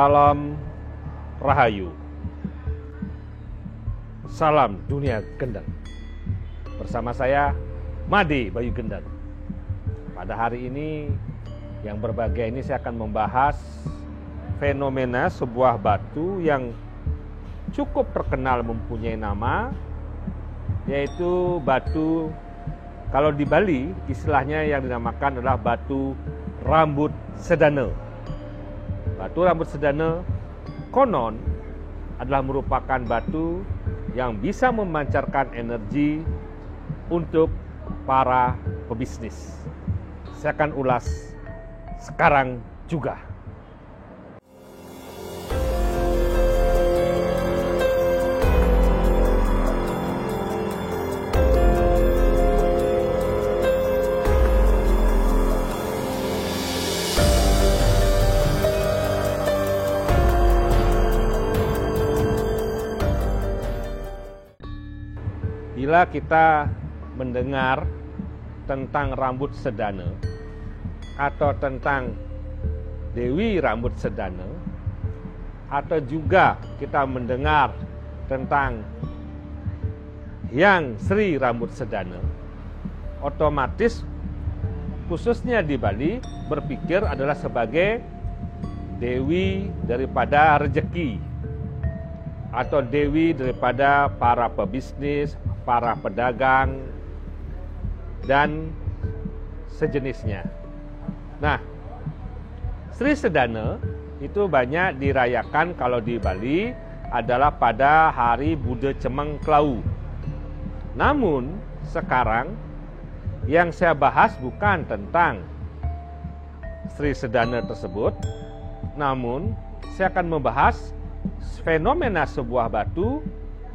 Salam Rahayu. Salam dunia gendang. Bersama saya Made Bayu Gendang. Pada hari ini yang berbahagia ini saya akan membahas fenomena sebuah batu yang cukup terkenal mempunyai nama, yaitu batu, kalau di Bali istilahnya yang dinamakan adalah batu rambut sedana. Batu rambut sedana konon adalah merupakan batu yang bisa memancarkan energi untuk para pebisnis. Saya akan ulas sekarang juga. Bila kita mendengar tentang rambut sedana atau tentang Dewi rambut sedana, atau juga kita mendengar tentang Hyang Sri rambut sedana, otomatis khususnya di Bali berpikir adalah sebagai dewi daripada rezeki atau dewi daripada para pebisnis, para pedagang, dan sejenisnya. Nah, Sri Sedana itu banyak dirayakan kalau di Bali adalah pada hari Buddha Cemeng Klau. Namun sekarang yang saya bahas bukan tentang Sri Sedana tersebut, namun saya akan membahas fenomena sebuah batu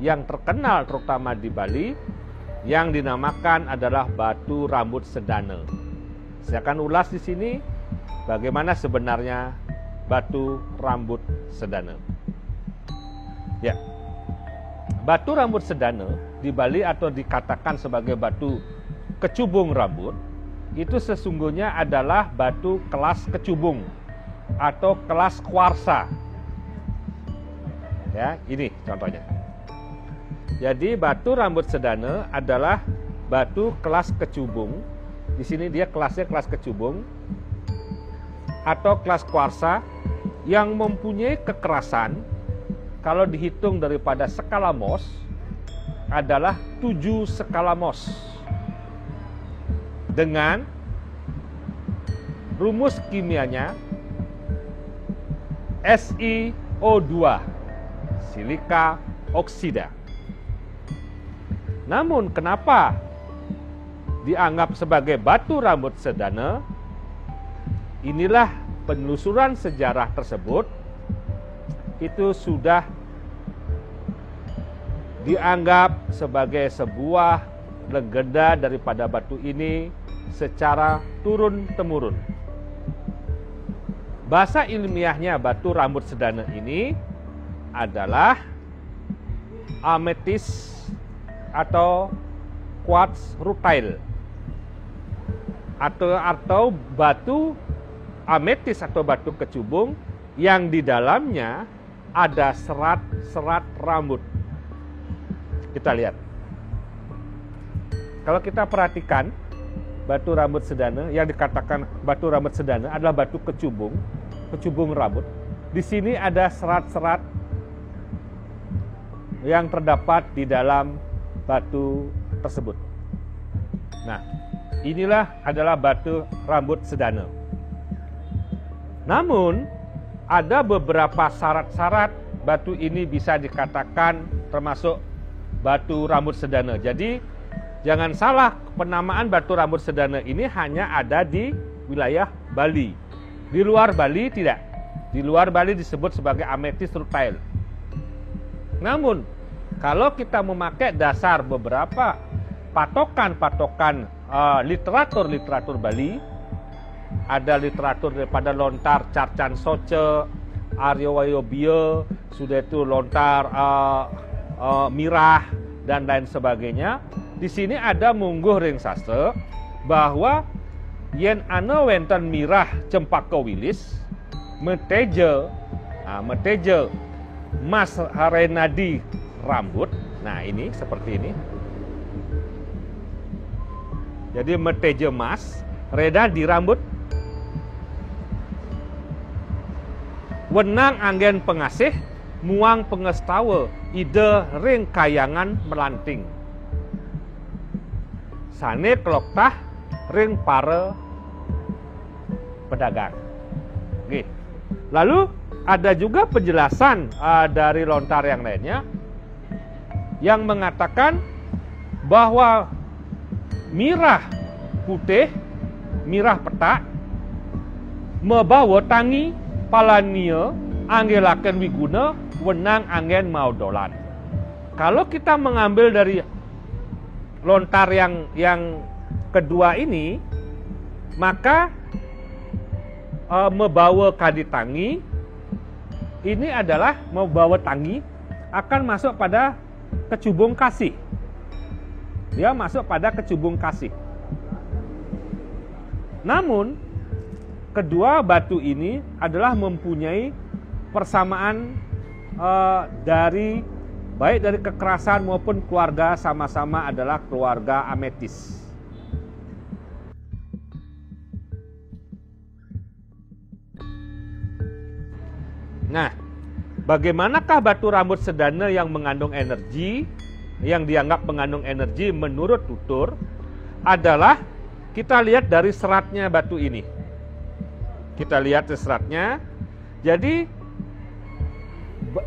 yang terkenal terutama di Bali yang dinamakan adalah batu rambut sedana. Saya akan ulas di sini bagaimana sebenarnya batu rambut sedana. Ya. Batu rambut sedana di Bali atau dikatakan sebagai batu kecubung rambut itu sesungguhnya adalah batu kelas kecubung atau kelas kuarsa. Ya, ini contohnya. Jadi batu rambut sedana adalah batu kelas kecubung. Di sini dia kelasnya kelas kecubung atau kelas kuarsa yang mempunyai kekerasan kalau dihitung daripada skala Mohs adalah 7 skala Mohs. Dengan rumus kimianya SiO2, silika oksida. Namun kenapa dianggap sebagai batu rambut sedana? Inilah penelusuran sejarah tersebut itu sudah dianggap sebagai sebuah legenda daripada batu ini secara turun-temurun. Bahasa ilmiahnya batu rambut sedana ini adalah ametis atau quartz rutile atau batu ametis atau batu kecubung yang di dalamnya ada serat-serat rambut. Kita lihat. Kalau kita perhatikan batu rambut sedana yang dikatakan batu rambut sedana adalah batu kecubung rambut. Di sini ada serat-serat yang terdapat di dalam batu tersebut. Nah, inilah adalah batu rambut sedana. Namun, ada beberapa syarat-syarat batu ini bisa dikatakan termasuk batu rambut sedana. Jadi, jangan salah, penamaan batu rambut sedana ini hanya ada di wilayah Bali. Di luar Bali tidak. Di luar Bali disebut sebagai ametis rutile. Namun, kalau kita memakai dasar beberapa patokan-patokan literatur Bali, ada literatur daripada lontar Carcan Soce, Aryo Wayobio, sudah itu lontar Mirah dan lain sebagainya. Di sini ada mungguh ring sastra bahwa yen ana wenten mirah cempaka wilis meteja Nah, meteje emas reda di rambut. Nah, ini seperti ini. Jadi meteje emas reda di rambut. Wenang anggen pengasih, muang pengestawa, ide ring kayangan melanting. Sane keloktah ring para pedagang. Oke. Lalu ada juga penjelasan dari lontar yang lainnya yang mengatakan bahwa mirah putih, mirah petak, membawa tangi palania anggelaken wiguna wenang anggen mau dolan. Kalau kita mengambil dari lontar yang kedua ini, maka membawa kaditangi ini adalah membawa tangi akan masuk pada kecubung kasih. Dia masuk pada kecubung kasih. Namun kedua batu ini adalah mempunyai persamaan dari baik dari kekerasan maupun keluarga, sama-sama adalah keluarga ametis. Nah, bagaimanakah batu rambut sedana yang mengandung energi, yang dianggap mengandung energi menurut tutur adalah kita lihat dari seratnya batu ini. Kita lihat seratnya. Jadi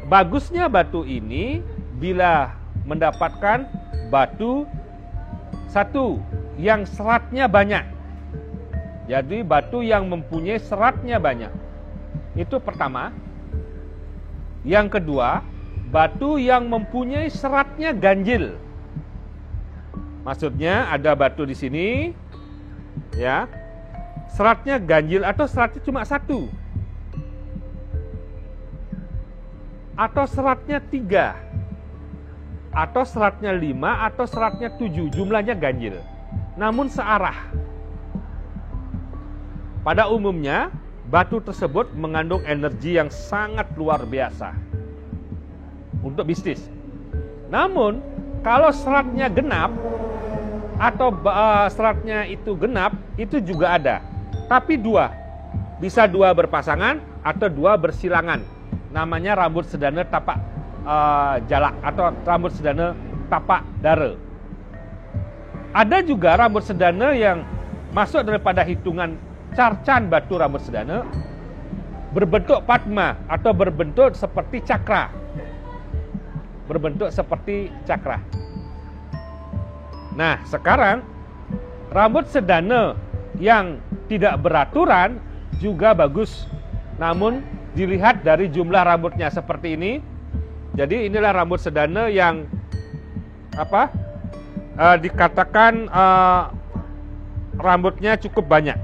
bagusnya batu ini bila mendapatkan batu satu yang seratnya banyak. Jadi batu yang mempunyai seratnya banyak. Itu pertama. Yang kedua, batu yang mempunyai seratnya ganjil. Maksudnya ada batu di sini, ya, seratnya ganjil atau seratnya cuma satu, atau seratnya 3, atau seratnya 5, atau seratnya 7, jumlahnya ganjil, namun searah. Pada umumnya, batu tersebut mengandung energi yang sangat luar biasa untuk bisnis. Namun, kalau seratnya genap, atau seratnya itu genap, itu juga ada. Tapi dua, bisa dua berpasangan atau dua bersilangan. Namanya rambut sedana tapak jalak atau rambut sedana tapak dara. Ada juga rambut sedana yang masuk daripada hitungan carcan batu rambut sedana berbentuk padma atau berbentuk seperti cakra. Berbentuk seperti cakra. Nah, sekarang rambut sedana yang tidak beraturan juga bagus. Namun dilihat dari jumlah rambutnya seperti ini. Jadi inilah rambut sedana yang dikatakan rambutnya cukup banyak.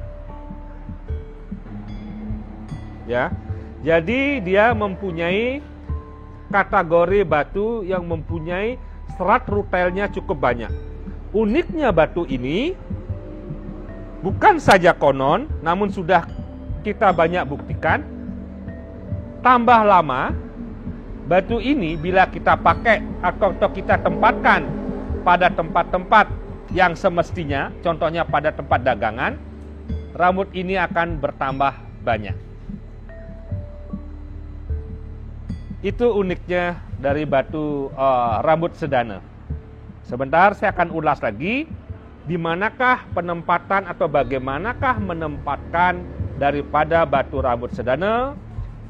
Ya. Jadi dia mempunyai kategori batu yang mempunyai serat rutailnya cukup banyak. Uniknya batu ini bukan saja konon, namun sudah kita banyak buktikan. Tambah lama, batu ini bila kita pakai atau kita tempatkan pada tempat-tempat yang semestinya, contohnya pada tempat dagangan, rambut ini akan bertambah banyak. Itu uniknya dari batu rambut sedana. Sebentar saya akan ulas lagi di manakah penempatan atau bagaimanakah menempatkan daripada batu rambut sedana,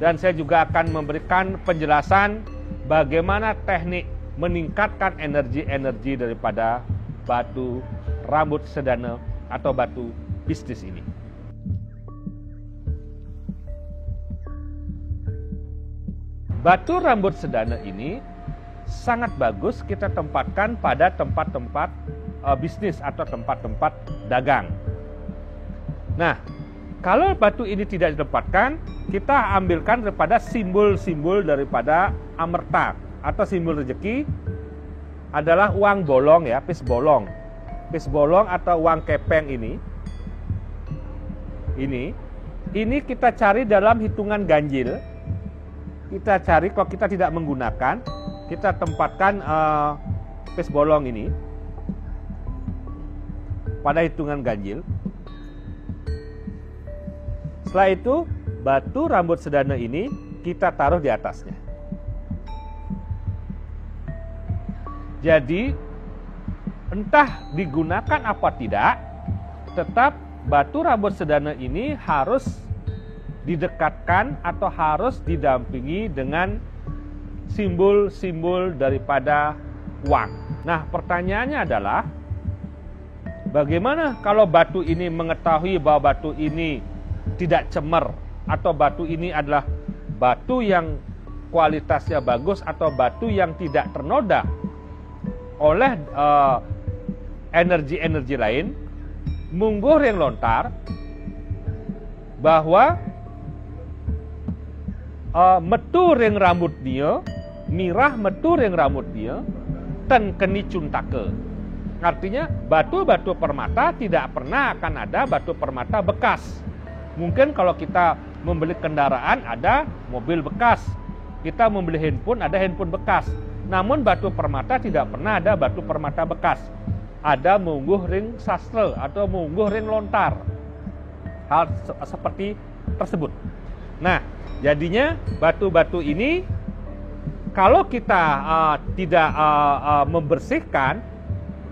dan saya juga akan memberikan penjelasan bagaimana teknik meningkatkan energi-energi daripada batu rambut sedana atau batu bisnis ini. Batu rambut sedana ini sangat bagus kita tempatkan pada tempat-tempat bisnis atau tempat-tempat dagang. Nah, kalau batu ini tidak ditempatkan, kita ambilkan daripada simbol-simbol daripada amerta atau simbol rezeki adalah uang bolong, ya, pis bolong. Pis bolong atau uang kepeng ini kita cari dalam hitungan ganjil. kita cari, kalau kita tidak menggunakan, kita tempatkan pes bolong ini pada hitungan ganjil. Setelah itu, batu rambut sedana ini kita taruh di atasnya. Jadi, entah digunakan apa tidak, tetap batu rambut sedana ini harus didekatkan atau harus didampingi dengan simbol-simbol daripada wang. Nah, pertanyaannya adalah, bagaimana kalau batu ini mengetahui bahwa batu ini tidak cemer, atau batu ini adalah batu yang kualitasnya bagus, atau batu yang tidak ternoda oleh energi-energi lain, mungguh ring lontar bahwa metu ring rambut dia, mirah metu ring rambut dia, ten keni cuntake. Artinya batu-batu permata tidak pernah akan ada batu permata bekas. Mungkin kalau kita membeli kendaraan ada mobil bekas, kita membeli handphone ada handphone bekas. Namun batu permata tidak pernah ada batu permata bekas. Ada mungguh ring sastra atau mungguh ring lontar. Hal seperti tersebut. Nah, jadinya batu-batu ini kalau kita tidak membersihkan,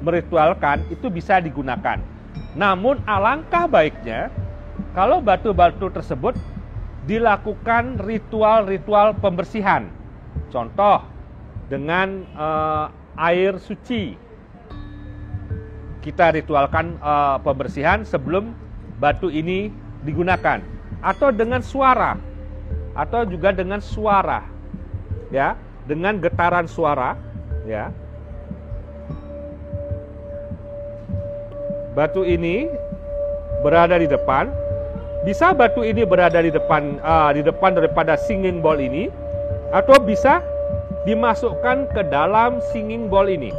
meritualkan, itu bisa digunakan. Namun alangkah baiknya kalau batu-batu tersebut dilakukan ritual-ritual pembersihan. Contoh dengan air suci. Kita ritualkan pembersihan sebelum batu ini digunakan, atau dengan suara, atau juga dengan suara, ya, dengan getaran suara, ya. Batu ini berada di depan. Bisa batu ini berada di depan daripada singing bowl ini, atau bisa dimasukkan ke dalam singing bowl ini.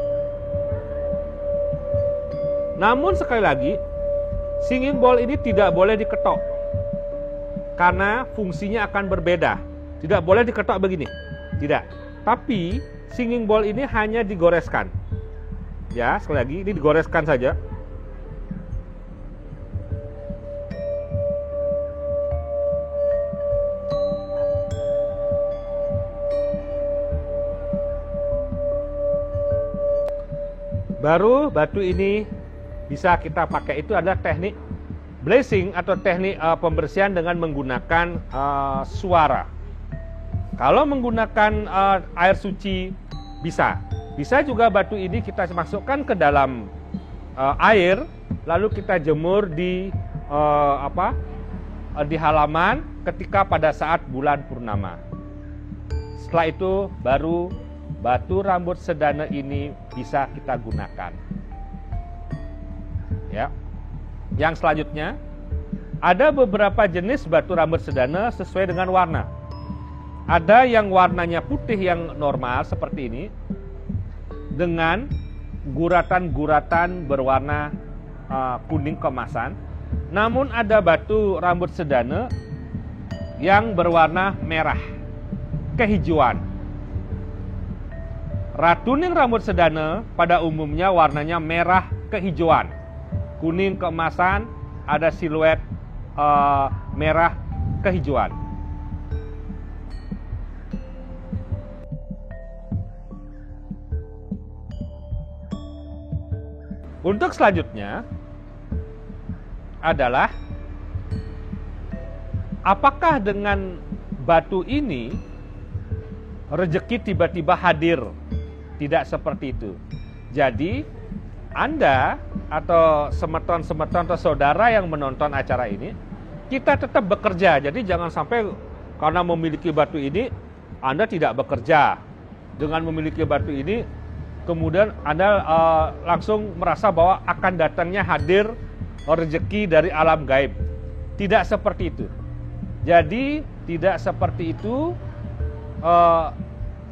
Namun sekali lagi, singing bowl ini tidak boleh diketok, karena fungsinya akan berbeda. Tidak boleh diketok begini, tidak. Tapi singing bowl ini hanya digoreskan. Ya, sekali lagi ini digoreskan saja. Baru batu ini bisa kita pakai. Itu adalah teknik blessing atau teknik pembersihan dengan menggunakan suara. Kalau menggunakan air suci bisa. Bisa juga batu ini kita masukkan ke dalam air, lalu kita jemur di di halaman ketika pada saat bulan purnama. Setelah itu baru batu rambut sedana ini bisa kita gunakan. Ya. Yang selanjutnya, ada beberapa jenis batu rambut sedana sesuai dengan warna. Ada yang warnanya putih yang normal seperti ini, dengan guratan-guratan berwarna kuning keemasan. Namun ada batu rambut sedana yang berwarna merah kehijauan. Ratuning rambut sedana pada umumnya warnanya merah kehijauan, kuning keemasan, ada siluet merah kehijauan. Untuk selanjutnya adalah apakah dengan batu ini rezeki tiba-tiba hadir? Tidak seperti itu. Jadi Anda atau semeton-semeton atau saudara yang menonton acara ini, kita tetap bekerja. Jadi jangan sampai karena memiliki batu ini Anda tidak bekerja. Dengan memiliki batu ini kemudian Anda langsung merasa bahwa akan datangnya hadir rezeki dari alam gaib. Tidak seperti itu. Jadi tidak seperti itu.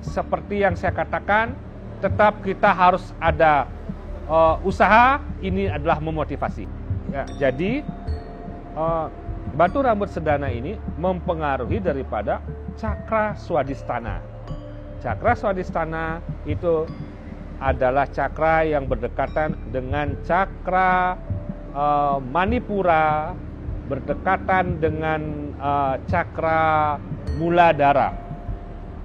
Seperti yang saya katakan, tetap kita harus ada usaha. Ini adalah memotivasi. Ya, jadi batu rambut sedana ini mempengaruhi daripada cakra swadhisthana. Cakra swadhisthana itu adalah cakra yang berdekatan dengan cakra Manipura, berdekatan dengan cakra Muladhara.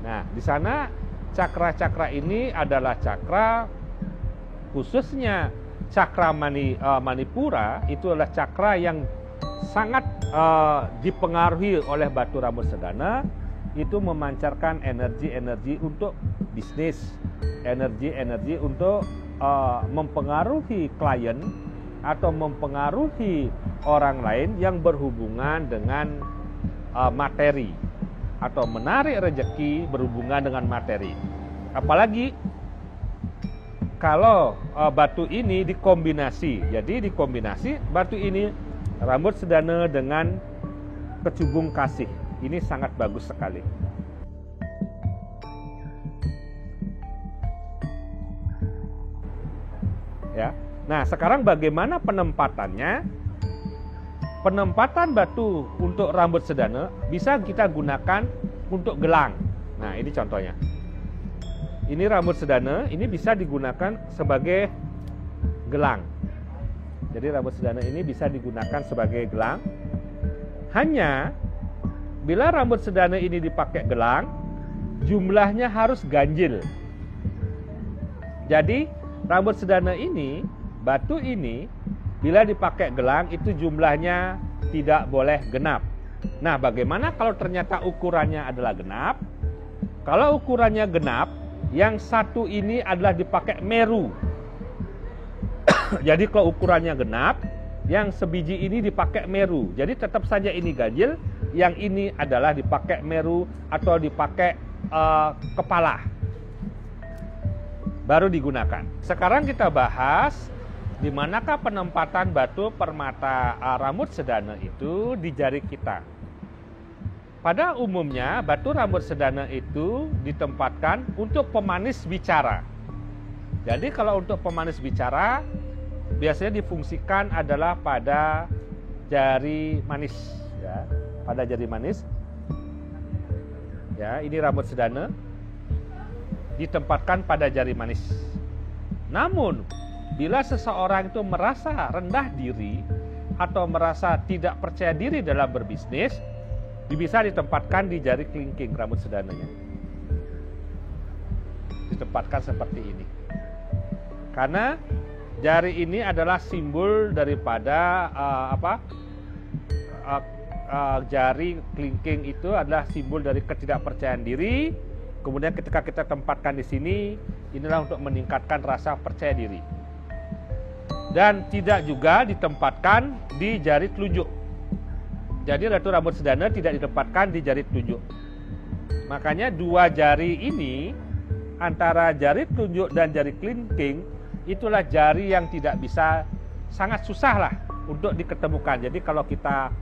Nah, di sana cakra-cakra ini adalah cakra, khususnya cakra Manipura itu adalah cakra yang sangat dipengaruhi oleh batu rambut sedana. Itu memancarkan energi-energi untuk bisnis, energi-energi untuk mempengaruhi klien atau mempengaruhi orang lain yang berhubungan dengan materi, atau menarik rezeki berhubungan dengan materi. Apalagi kalau batu ini dikombinasi, jadi dikombinasi batu ini rambut sedana dengan kecubung kasih, ini sangat bagus sekali. Ya. Nah, sekarang bagaimana penempatannya? Penempatan batu untuk rambut sedana bisa kita gunakan untuk gelang. Nah, ini contohnya. Ini rambut sedana, ini bisa digunakan sebagai gelang. Jadi rambut sedana ini bisa digunakan sebagai gelang. Hanya bila rambut sedana ini dipakai gelang, jumlahnya harus ganjil. Jadi rambut sedana ini, batu ini, bila dipakai gelang itu jumlahnya tidak boleh genap. Nah, bagaimana kalau ternyata ukurannya adalah genap? Kalau ukurannya genap, yang satu ini adalah dipakai meru. Jadi kalau ukurannya genap, yang sebiji ini dipakai meru. Jadi tetap saja ini ganjil, yang ini adalah dipakai meru atau dipakai kepala. Baru digunakan. Sekarang kita bahas di manakah penempatan batu permata rambut sedana itu di jari kita. Pada umumnya batu rambut sedana itu ditempatkan untuk pemanis bicara. Jadi kalau untuk pemanis bicara biasanya difungsikan adalah pada jari manis, ya, pada jari manis. Ya, ini rambut sedana ditempatkan pada jari manis. Namun bila seseorang itu merasa rendah diri atau merasa tidak percaya diri dalam berbisnis, bisa ditempatkan di jari kelingking rambut sedananya. Ditempatkan seperti ini. Karena jari ini adalah simbol daripada jari kelingking itu adalah simbol dari ketidakpercayaan diri. Kemudian ketika kita tempatkan di sini, inilah untuk meningkatkan rasa percaya diri. Dan tidak juga ditempatkan di jari telunjuk. Jadi batu rambut sedana tidak ditempatkan di jari telunjuk. Makanya dua jari ini, antara jari telunjuk dan jari kelingking, itulah jari yang tidak bisa, sangat susah lah untuk diketemukan. Jadi kalau kita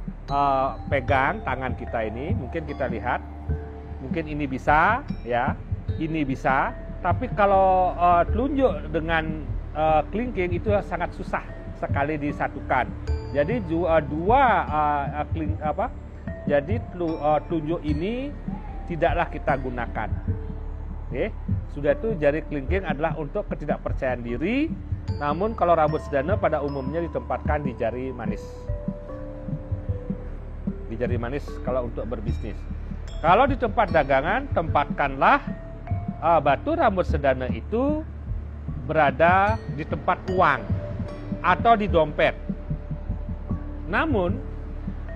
pegang tangan kita ini, mungkin kita lihat, mungkin ini bisa, ya, ini bisa. Tapi kalau telunjuk dengan kelingking itu sangat susah sekali disatukan. Jadi telunjuk ini tidaklah kita gunakan. Oke, sudah itu jari kelingking adalah untuk ketidakpercayaan diri. Namun kalau rambut sedana pada umumnya ditempatkan di jari manis. Di jari manis kalau untuk berbisnis. Kalau di tempat dagangan, tempatkanlah batu rambut sedana itu berada di tempat uang atau di dompet. Namun,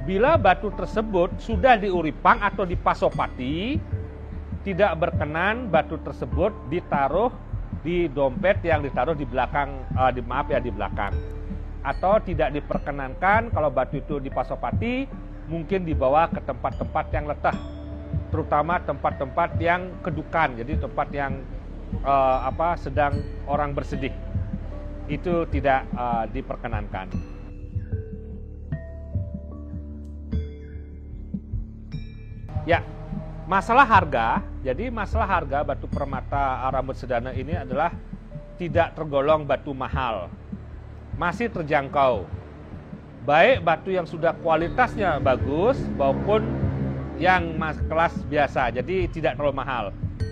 bila batu tersebut sudah diuripang atau dipasopati, tidak berkenan batu tersebut ditaruh di dompet yang ditaruh di belakang, di belakang. Atau tidak diperkenankan kalau batu itu dipasopati, mungkin dibawa ke tempat-tempat yang letah, terutama tempat-tempat yang kedukan, jadi tempat yang sedang orang bersedih, itu tidak diperkenankan. Ya, masalah harga. Jadi masalah harga batu permata rambut sedana ini adalah tidak tergolong batu mahal, masih terjangkau. Baik batu yang sudah kualitasnya bagus maupun yang kelas biasa, jadi tidak terlalu mahal.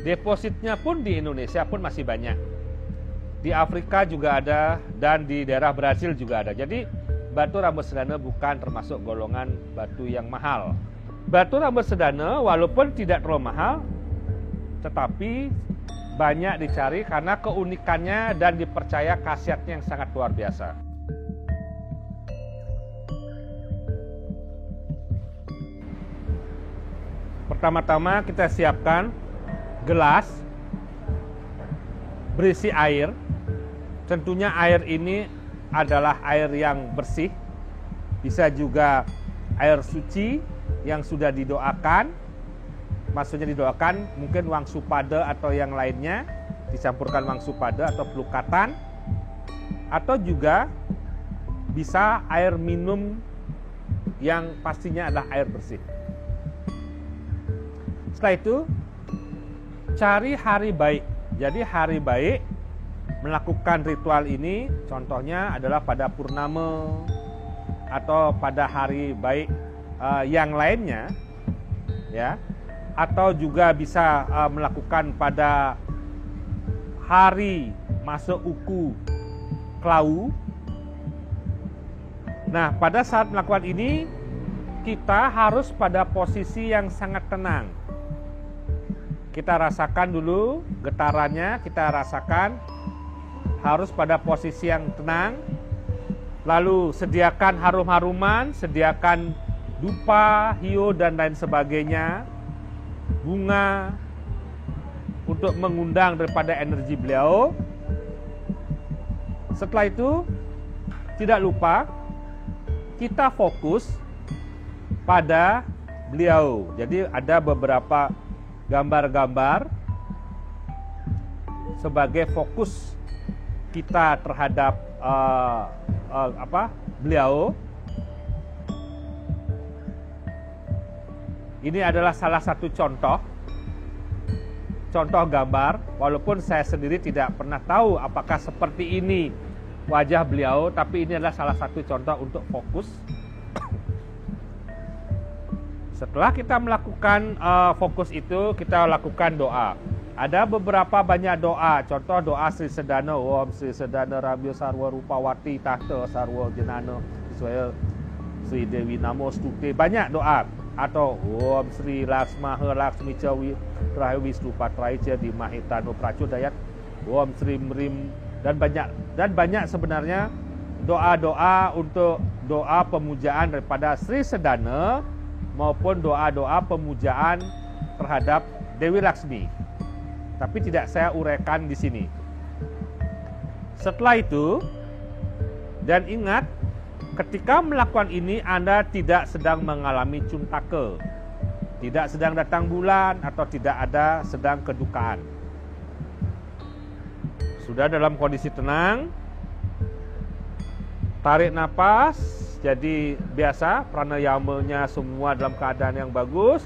Depositnya pun di Indonesia pun masih banyak. Di Afrika juga ada dan di daerah Brasil juga ada. Jadi batu rambut sedana bukan termasuk golongan batu yang mahal. Batu rambut sedana walaupun tidak terlalu mahal, tetapi banyak dicari karena keunikannya dan dipercaya khasiatnya yang sangat luar biasa. Pertama-tama kita siapkan gelas berisi air. Tentunya air ini adalah air yang bersih, bisa juga air suci yang sudah didoakan. Maksudnya didoakan mungkin wang supada atau yang lainnya, dicampurkan wang supada atau pelukatan, atau juga bisa air minum yang pastinya adalah air bersih. Setelah itu cari hari baik. Jadi hari baik melakukan ritual ini contohnya adalah pada purnama atau pada hari baik yang lainnya, ya, atau juga bisa melakukan pada hari masuk uku Klau. Nah, pada saat melakukan ini kita harus pada posisi yang sangat tenang. Kita rasakan dulu getarannya, kita rasakan harus pada posisi yang tenang. Lalu sediakan harum-haruman, sediakan dupa, hiyo dan lain sebagainya, bunga untuk mengundang daripada energi beliau. Setelah itu tidak lupa kita fokus pada beliau. Jadi ada beberapa gambar-gambar sebagai fokus kita terhadap beliau. Ini adalah salah satu contoh gambar, walaupun saya sendiri tidak pernah tahu apakah seperti ini wajah beliau, tapi ini adalah salah satu contoh untuk fokus. Setelah kita melakukan fokus itu, kita lakukan doa. Ada beberapa banyak doa. Contoh doa Sri Sedana, Om Sri Sedana Rabya Sarwa Rupawati Tahta Sarwa Jenana Iswaya Sri Dewi Namo Stute. Banyak doa. Atau Om Sri Laksmaha Laksmi Cawi Rahawi Stupatrai Jadi Mahitano Pracodayat Om Sri Mrim, dan banyak sebenarnya doa-doa untuk doa pemujaan daripada Sri Sedana maupun doa-doa pemujaan terhadap Dewi Laksmi. Tapi tidak saya uraikan di sini. Setelah itu, dan ingat, ketika melakukan ini Anda tidak sedang mengalami cuntake, tidak sedang datang bulan, atau tidak ada sedang kedukaan. Sudah dalam kondisi tenang, tarik nafas. Jadi biasa pranayamanya semua dalam keadaan yang bagus,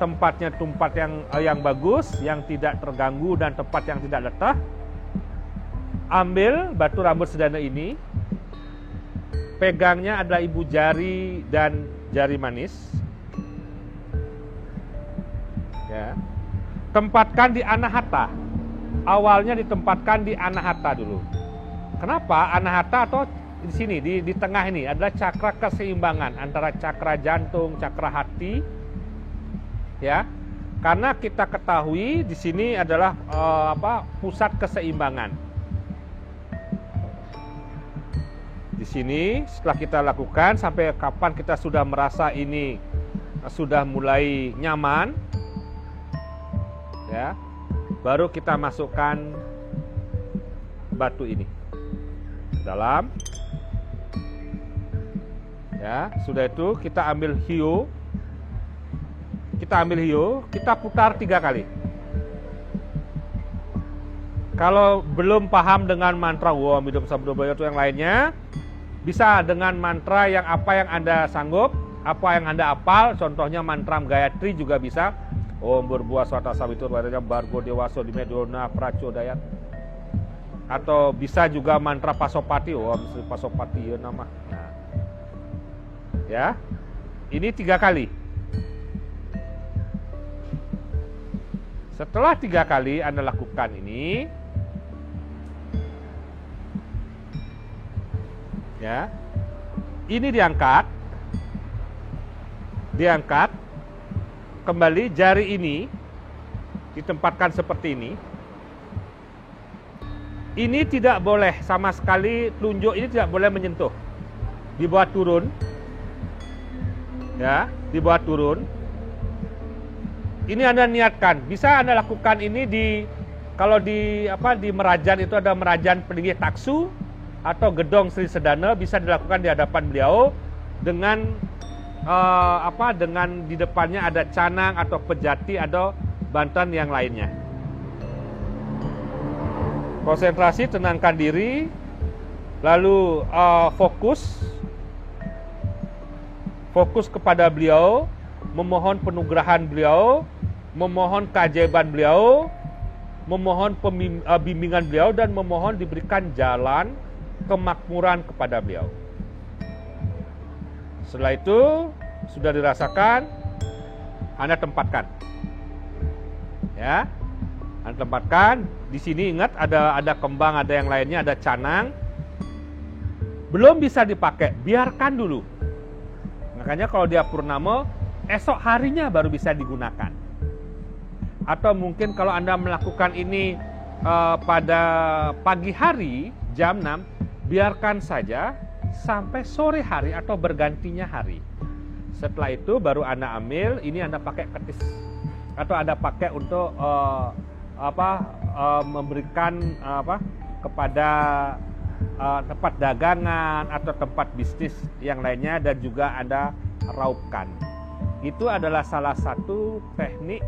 tempatnya tempat yang bagus, yang tidak terganggu dan tempat yang tidak letah. Ambil batu rambut sedana ini, pegangnya adalah ibu jari dan jari manis. Ya. Tempatkan di anahata. Awalnya ditempatkan di anahata dulu. Kenapa anahata atau di sini di tengah ini adalah cakra keseimbangan antara cakra jantung, cakra hati, ya. Karena kita ketahui di sini adalah pusat keseimbangan. Di sini setelah kita lakukan sampai kapan kita sudah merasa ini sudah mulai nyaman, ya, baru kita masukkan batu ini dalam. Ya, sudah itu kita ambil hiyo. Kita putar 3 kali. Kalau belum paham dengan mantra Om Hidup Sabdo Bayo itu yang lainnya, bisa dengan mantra yang Anda sanggup, apa yang Anda hafal. Contohnya mantra Gayatri juga bisa. Om berbuah swata sawitur waranya bargo dewaso di medona pracodayat. Atau bisa juga mantra Pasopati, Om Sri Pasopati ya nama. Nah, ya, ini 3 kali. Setelah 3 kali Anda lakukan ini, ya, ini diangkat, kembali jari ini ditempatkan seperti ini. Ini tidak boleh sama sekali, telunjuk ini tidak boleh menyentuh. Dibawa turun, ya, dibawa turun. Ini Anda niatkan. Bisa Anda lakukan ini kalau di Merajan itu ada Merajan Peninggi Taksu atau Gedong Sri Sedana, bisa dilakukan di hadapan beliau dengan dengan di depannya ada canang atau pejati atau bantan yang lainnya. Konsentrasi, tenangkan diri, lalu fokus kepada beliau, memohon penugrahan beliau, memohon keajaiban beliau, memohon bimbingan beliau, dan memohon diberikan jalan kemakmuran kepada beliau. Setelah itu sudah dirasakan, Anda tempatkan, ya. Anda tempatkan di sini. Ingat ada kembang, ada yang lainnya, ada canang. Belum bisa dipakai, biarkan dulu. Makanya kalau dia purnama, esok harinya baru bisa digunakan. Atau mungkin kalau Anda melakukan ini pada pagi hari jam 6, biarkan saja sampai sore hari atau bergantinya hari. Setelah itu baru Anda ambil, ini Anda pakai ketis atau Anda pakai untuk memberikan kepada tempat dagangan atau tempat bisnis yang lainnya, dan juga Anda raupkan. Itu adalah salah satu teknik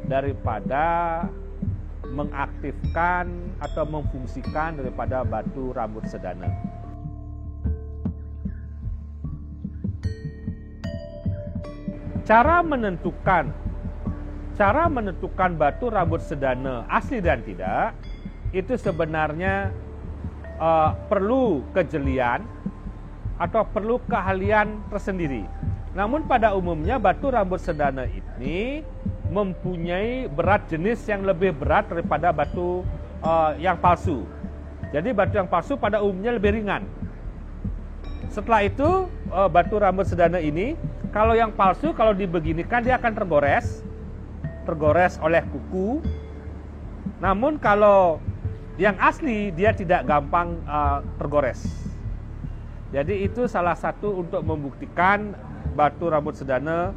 daripada mengaktifkan atau memfungsikan daripada batu rambut sedana. Cara menentukan batu rambut sedana asli dan tidak, itu sebenarnya perlu kejelian atau perlu keahlian tersendiri. Namun pada umumnya batu rambut sedana ini mempunyai berat jenis yang lebih berat daripada batu yang palsu. Jadi batu yang palsu pada umumnya lebih ringan. Setelah itu batu rambut sedana ini, kalau yang palsu kalau dibeginikan dia akan tergores oleh kuku. Namun kalau yang asli dia tidak gampang tergores. Jadi itu salah satu untuk membuktikan batu rambut sedana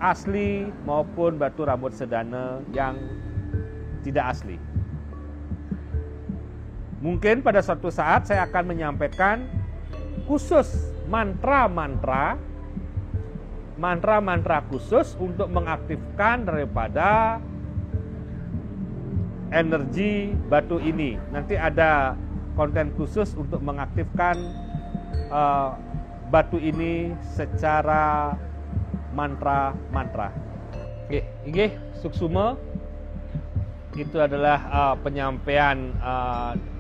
asli maupun batu rambut sedana yang tidak asli. Mungkin pada suatu saat saya akan menyampaikan khusus mantra-mantra khusus untuk mengaktifkan daripada energi batu ini. Nanti ada konten khusus untuk mengaktifkan batu ini secara mantra-mantra. Oke, suksuma. Itu adalah penyampaian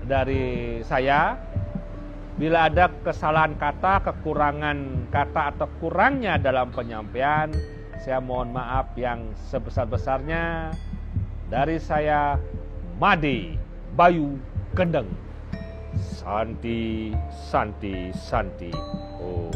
dari saya. Bila ada kesalahan kata, kekurangan kata atau kurangnya dalam penyampaian, saya mohon maaf yang sebesar-besarnya. Dari saya, Made Bayu Kendeng. Santi, Santi, Santi. Oh.